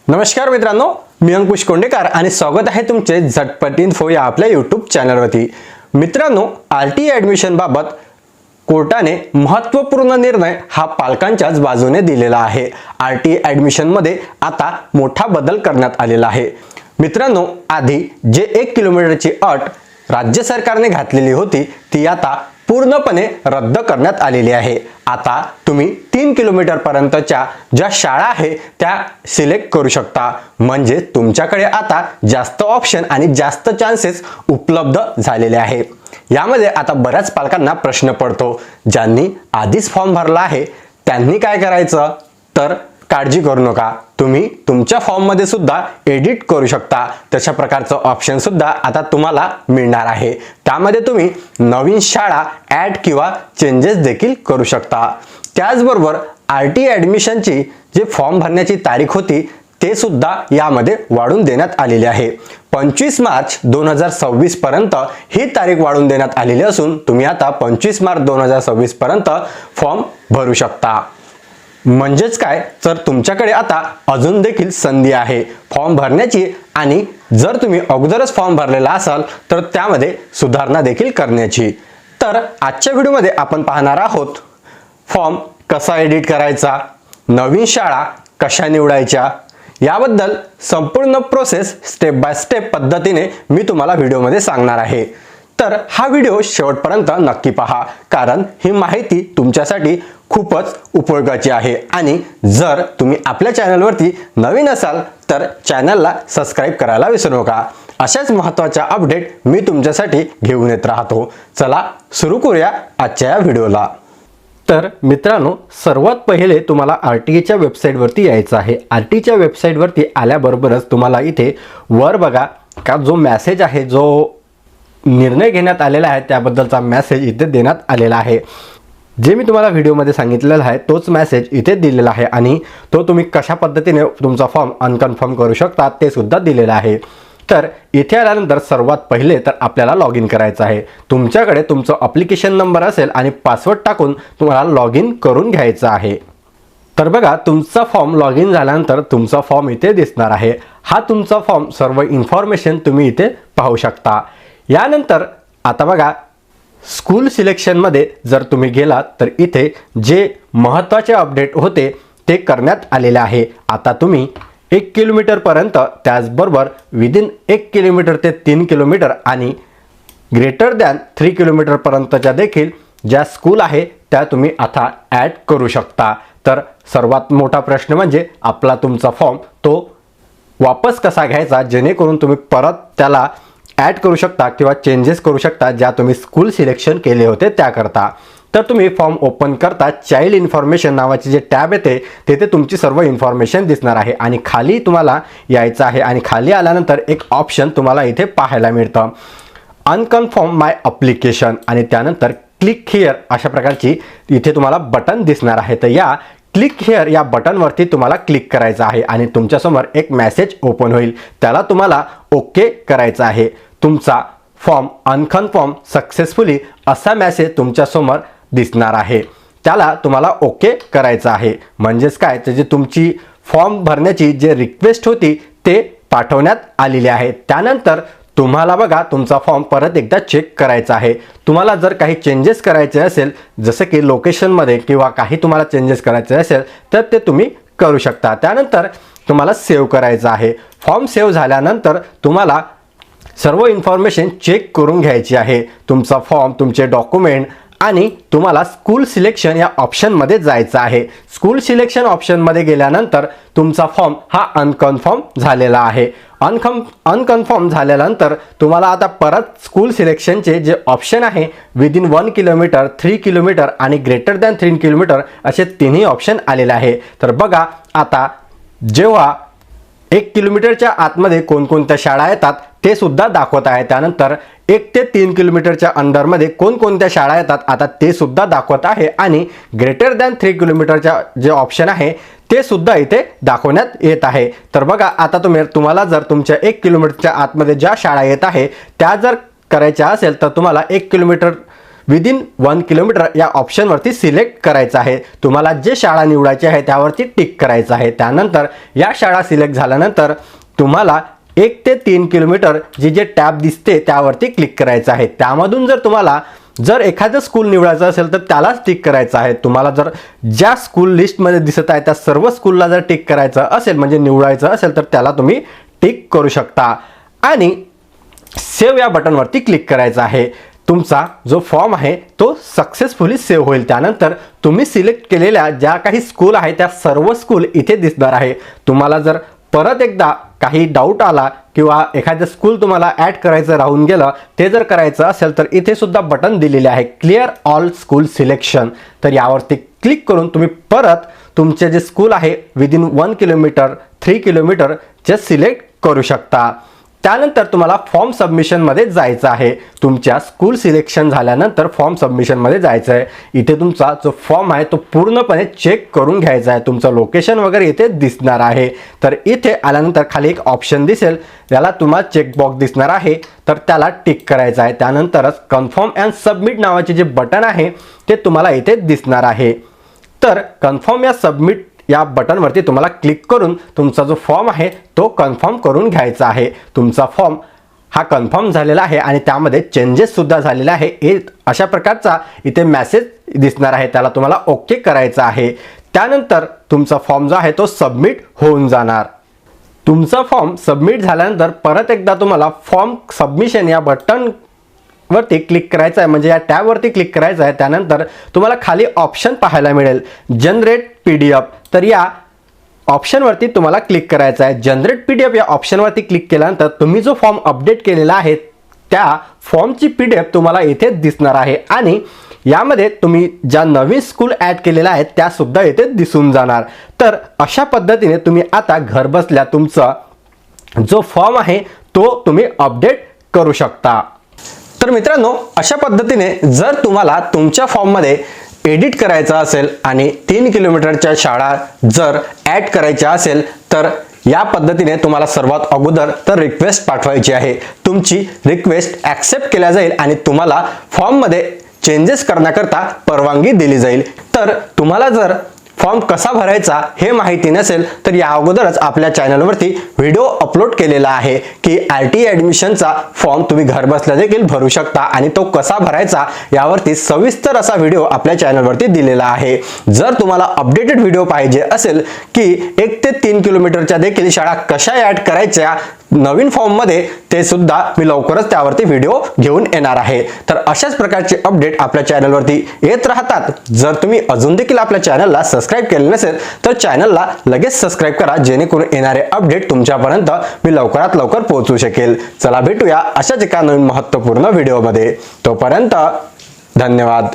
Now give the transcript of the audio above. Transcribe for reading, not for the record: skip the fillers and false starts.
नमस्कार मित्रांनो, मी अंकुश कोंडेकर आणि स्वागत आहे तुमचे झटपट इन्फो या आपल्या यूट्यूब चॅनलवरती। मित्रांनो, आरटीई ॲडमिशन बाबत कोर्टाने महत्त्वपूर्ण निर्णय हा पालकांच्याच बाजूने दिलेला आहे। आरटीई ॲडमिशन मध्ये आता मोठा बदल करण्यात आलेला आहे। मित्रांनो, आधी जे 1 किलोमीटरची अट राज्य सरकारने घातलेली होती ती आता पूर्णपणे रद्द करण्यात आलेली आहे। आता तुम्ही 3 किलोमीटर पर्यंतच्या ज्या शाळा आहे त्या सिलेक्ट करू शकता, म्हणजे तुमच्याकडे आता जास्त ऑप्शन आणि जास्त चान्सेस उपलब्ध झालेले आहे। यामध्ये आता बऱ्याच पालकांना प्रश्न पडतो, ज्यांनी आधीच फॉर्म भरला आहे त्यांनी काय करायचं? तर काळजी करू नका, तुम्ही तुमच्या फॉर्म मध्ये सुद्धा एडिट करू शकता। तशा प्रकारचं ऑप्शन सुद्धा आता तुम्हाला मिळणार आहे। त्यामध्ये तुम्ही नवीन शाळा ॲड किंवा चेंजेस देखील करू शकता। त्याचबरोबर आरटीई ॲडमिशनची जे फॉर्म भरण्याची तारीख होती ते सुद्धा यामध्ये वाढवून देण्यात आलेली आहे। 25 मार्च 2026 पर्यंत ही तारीख वाढवून देण्यात आलेली असून तुम्ही आता 25 मार्च 2026 पर्यंत फॉर्म भरू शकता। म्हणजेच काय, तर तुमच्याकडे आता अजून देखील संधी आहे फॉर्म भरण्याची, आणि जर तुम्ही अगोदरच फॉर्म भरलेला असाल तर त्यामध्ये सुधारणा देखील करण्याची। तर आजच्या व्हिडिओमध्ये आपण पाहणार आहोत फॉर्म कसा एडिट करायचा, नवीन शाळा कशा निवडायच्या, याबद्दल संपूर्ण प्रोसेस स्टेप बाय स्टेप पद्धतीने मी तुम्हाला व्हिडिओमध्ये सांगणार आहे। तर हा व्हिडिओ शेवटपर्यंत नक्की पहा, कारण ही माहिती तुमच्यासाठी खूपच उपयोगाची आहे। आणि जर तुम्ही आपल्या चॅनलवरती नवीन असाल तर चॅनलला सबस्क्राइब करायला विसरू नका। अशाच महत्त्वाच्या अपडेट मी तुमच्यासाठी घेऊन येत राहतो। चला सुरू करूया आजच्या या व्हिडिओला। तर मित्रांनो, सर्वात पहिले तुम्हाला आरटीईच्या वेबसाईटवरती यायचं आहे। आरटीईच्या वेबसाईटवरती आल्याबरोबरच तुम्हाला इथे वर बघा का जो मेसेज आहे, जो निर्णय घेण्यात आलेला आहे त्याबद्दलचा मेसेज इथे देण्यात आलेला आहे। जे मी तुम्हाला व्हिडिओमध्ये सांगितलेला आहे तोच मेसेज इथे दिलेला आहे, आणि तो तुम्ही कशा पद्धतीने तुमचा फॉर्म अनकन्फर्म करू शकता ते सुद्धा दिलेलं आहे। तर इथे आल्यानंतर सर्वात पहिले तर आपल्याला लॉग इन करायचं आहे। तुमच्याकडे तुमचं ॲप्लिकेशन नंबर असेल आणि पासवर्ड टाकून तुम्हाला लॉग इन करून घ्यायचं आहे। तर बघा, तुमचा फॉर्म लॉग इन झाल्यानंतर तुमचा फॉर्म इथे दिसणार आहे। हा तुमचा फॉर्म, सर्व इन्फॉर्मेशन तुम्ही इथे पाहू शकता। यानंतर आता बघा, स्कूल सिलेक्शनमध्ये जर तुम्ही गेलात तर इथे जे महत्त्वाचे अपडेट होते ते करण्यात आलेले आहे। आता तुम्ही 1 किलोमीटरपर्यंत, त्याचबरोबर विदिन 1 किलोमीटर ते 3 किलोमीटर आणि ग्रेटर दॅन 3 किलोमीटरपर्यंतच्या देखील ज्या स्कूल आहे त्या तुम्ही आता ॲड करू शकता। तर सर्वात मोठा प्रश्न म्हणजे आपला तुमचा फॉर्म तो वापस कसा घ्यायचा, जेणेकरून तुम्ही परत त्याला ॲड करू शकता किंवा चेंजेस करू शकता ज्या तुम्ही स्कूल सिलेक्शन केले होते त्याकरता। तर तुम्ही फॉर्म ओपन करता, चाइल्ड इन्फॉर्मेशन नावाचे जे टॅब येते तिथे तुमची सर्व इन्फॉर्मेशन दिसणार आहे, आणि खाली तुम्हाला यायचं आहे। आणि खाली आल्यानंतर एक ऑप्शन तुम्हाला इथे पाहायला मिळतं, अनकन्फर्म माय ॲप्लिकेशन, आणि त्यानंतर क्लिक हिअर अशा प्रकारची इथे तुम्हाला बटन दिसणार आहे। तर या क्लिक हिअर या बटनवरती तुम्हाला क्लिक करायचं आहे, आणि तुमच्यासमोर एक मेसेज ओपन होईल, त्याला तुम्हाला ओके करायचं आहे। तुमचा फॉर्म अनकन्फर्म सक्सेसफुली असा मेसेज तुमच्यासमोर दिसणार आहे, त्याला तुम्हाला ओके करायचं आहे। म्हणजेच काय, तर जे तुमची फॉर्म भरण्याची जे रिक्वेस्ट होती ते पाठवण्यात आलेली आहे। त्यानंतर तुम्हाला बघा तुमचा फॉर्म परत एकदा चेक करायचा आहे। तुम्हाला जर काही चेंजेस करायचे असेल, जसं की लोकेशनमध्ये किंवा काही तुम्हाला चेंजेस करायचे असेल तर ते तुम्ही करू शकता। त्यानंतर तुम्हाला सेव्ह करायचं आहे। फॉर्म सेव्ह झाल्यानंतर तुम्हाला सर्व इन्फॉर्मेशन चेक करून घ्यायची आहे, तुमचा फॉर्म, तुमचे डॉक्युमेंट, आणि तुम्हाला स्कूल सिलेक्शन या ऑप्शनमध्ये जायचं आहे। स्कूल सिलेक्शन ऑप्शनमध्ये गेल्यानंतर तुमचा फॉर्म हा अनकन्फर्म झालेला आहे। अनकन्फर्म झाल्यानंतर तुम्हाला आता परत स्कूल सिलेक्शनचे जे ऑप्शन आहे विदिन 1 किलोमीटर, 3 किलोमीटर आणि ग्रेटर दॅन 3 किलोमीटर असे तिन्ही ऑप्शन आलेले आहे। तर बघा, आता जेव्हा 1 किलोमीटरच्या आतमध्ये कोणकोणत्या शाळा येतात ते सुद्धा दाखवत आहे, त्यानंतर 1 ते 3 किलोमीटरच्या अंडरमध्ये कोणकोणत्या शाळा येतात आता ते सुद्धा दाखवत आहे, आणि ग्रेटर दॅन 3 किलोमीटरच्या जे ऑप्शन आहे ते सुद्धा इथे दाखवण्यात येत आहे। तर बघा, आता तुम्हाला जर तुमच्या 1 किलोमीटरच्या आतमध्ये ज्या शाळा येत आहे त्या जर करायच्या असेल तर तुम्हाला 1 किलोमीटर विदिन 1 किलोमीटर या ऑप्शनवरती सिलेक्ट करायचं आहे. तुम्हाला जे शाळा निवडायची आहे त्यावरती टिक करायचं आहे. त्यानंतर या शाळा सिलेक्ट झाल्यानंतर तुम्हाला 1 ते 3 किलोमीटर जे टॅब दिसते त्यावरती क्लिक करायचं आहे. त्यामधून जर तुम्हाला जर एखादं स्कूल निवडायचं असेल तर त्यालाच टिक करायचं आहे. तुम्हाला जर ज्या स्कूल लिस्टमध्ये दिसत आहे त्या सर्व स्कूलला जर टिक करायचं असेल म्हणजे निवडायचं असेल तर त्याला तुम्ही टिक करू शकता आणि सेव्ह या बटनवरती क्लिक करायचं आहे. तुमचा जो फॉर्म आहे तो सक्सेसफुली सेव्ह होईल. त्यानंतर तुम्ही सिलेक्ट केलेल्या ज्या काही स्कूल आहे त्या सर्व स्कूल इथे दिसणार आहे. तुम्हाला जर परत एकदा काही डाऊट आला किंवा एखादं स्कूल तुम्हाला ॲड करायचं राहून गेलं ते जर करायचं असेल तर इथे सुद्धा बटन दिलेले आहे क्लिअर ऑल स्कूल सिलेक्शन. तर यावरती क्लिक करून तुम्ही परत तुमचे जे स्कूल आहे विदिन 1 किलोमीटर 3 किलोमीटर जे सिलेक्ट करू शकता. त्यानंतर तुम्हाला फॉर्म सबमिशनमध्ये जायचं आहे. तुमच्या स्कूल सिलेक्शन झाल्यानंतर फॉर्म सबमिशनमध्ये जायचं आहे. इथे तुमचा जो फॉर्म आहे तो पूर्णपणे चेक करून घ्यायचा आहे. तुमचं लोकेशन वगैरे इथे दिसणार आहे. तर इथे आल्यानंतर खाली एक ऑप्शन दिसेल त्याला तुम्हाला चेकबॉक्स दिसणार आहे तर त्याला टिक करायचं आहे. त्यानंतरच कन्फर्म अँड सबमिट नावाचे जे बटन आहे ते तुम्हाला इथे दिसणार आहे. तर कन्फर्म या सबमिट या बटनवरती तुम्हाला क्लिक करून तुमचा जो फॉर्म आहे तो कन्फर्म करून घ्यायचा आहे. तुमचा फॉर्म हा कन्फर्म झालेला आहे आणि त्यामध्ये चेंजेस सुद्धा झालेले आहे. अशा प्रकारचा इथे मेसेज दिसणार आहे त्याला तुम्हाला ओके करायचं आहे. त्यानंतर तुमचा फॉर्म जो आहे तो सबमिट होऊन जाणार. तुमचा फॉर्म सबमिट झाल्यानंतर परत एकदा तुम्हाला फॉर्म सबमिशन या बटन वरती क्लिक करायचं आहे म्हणजे या टॅबवरती क्लिक करायचं आहे. त्यानंतर तुम्हाला खाली ऑप्शन पाहायला मिळेल जनरेट PDF. तर या ऑप्शनवरती तुम्हाला क्लिक करायचं आहे. जनरेट PDF या ऑप्शनवरती क्लिक केल्यानंतर तुम्ही जो फॉर्म अपडेट केलेला आहे त्या फॉर्मची PDF तुम्हाला इथे दिसणार आहे आणि यामध्ये तुम्ही ज्या नवीन स्कूल ॲड केलेल्या आहेत त्या सुद्धा इथे दिसून जाणार. तर अशा पद्धतीने तुम्ही आता घरबसल्या तुमचा जो फॉर्म आहे तो तुम्ही अपडेट करू शकता. तर मित्रांनो अशा पद्धतीने जर तुम्हाला तुमच्या फॉर्ममध्ये एडिट करायचं असेल आणि 3 किलोमीटरच्या शाळा जर ॲड करायच्या असेल तर या पद्धतीने तुम्हाला सर्वात अगोदर तर रिक्वेस्ट पाठवायची आहे. तुमची रिक्वेस्ट ॲक्सेप्ट केल्या जाईल आणि तुम्हाला फॉर्ममध्ये चेंजेस करण्याकरता परवानगी दिली जाईल. तर तुम्हाला जर फॉर्म कसा भरायचा हे माहिती नसेल तर या अगोदरच आपल्या चॅनलवरती व्हिडिओ अपलोड केलेला आहे की RT ॲडमिशनचा फॉर्म तुम्ही घरबसल्या देखील भरू शकता आणि तो कसा भरायचा यावरती सविस्तर असा व्हिडिओ आपल्या चॅनलवरती दिलेला आहे. जर तुम्हाला अपडेटेड व्हिडिओ पाहिजे असेल की 1 ते 3 किलोमीटरच्या देखील शाळा कशा ॲड करायच्या नवीन फॉर्ममध्ये ते सुद्धा मी लवकरच त्यावरती व्हिडिओ घेऊन येणार आहे. तर अशाच प्रकारचे अपडेट आपल्या चॅनलवरती येत राहतात. जर तुम्ही अजून देखील आपल्या चॅनलला सबस्क्राईब केले नसेल तर चॅनलला लगेच सबस्क्राईब करा जेणेकरून येणारे अपडेट तुमच्यापर्यंत मी लवकरात लवकर पोहोचू शकेल. चला भेटूया अशाच एका नवीन महत्त्वपूर्ण व्हिडिओमध्ये. तोपर्यंत धन्यवाद.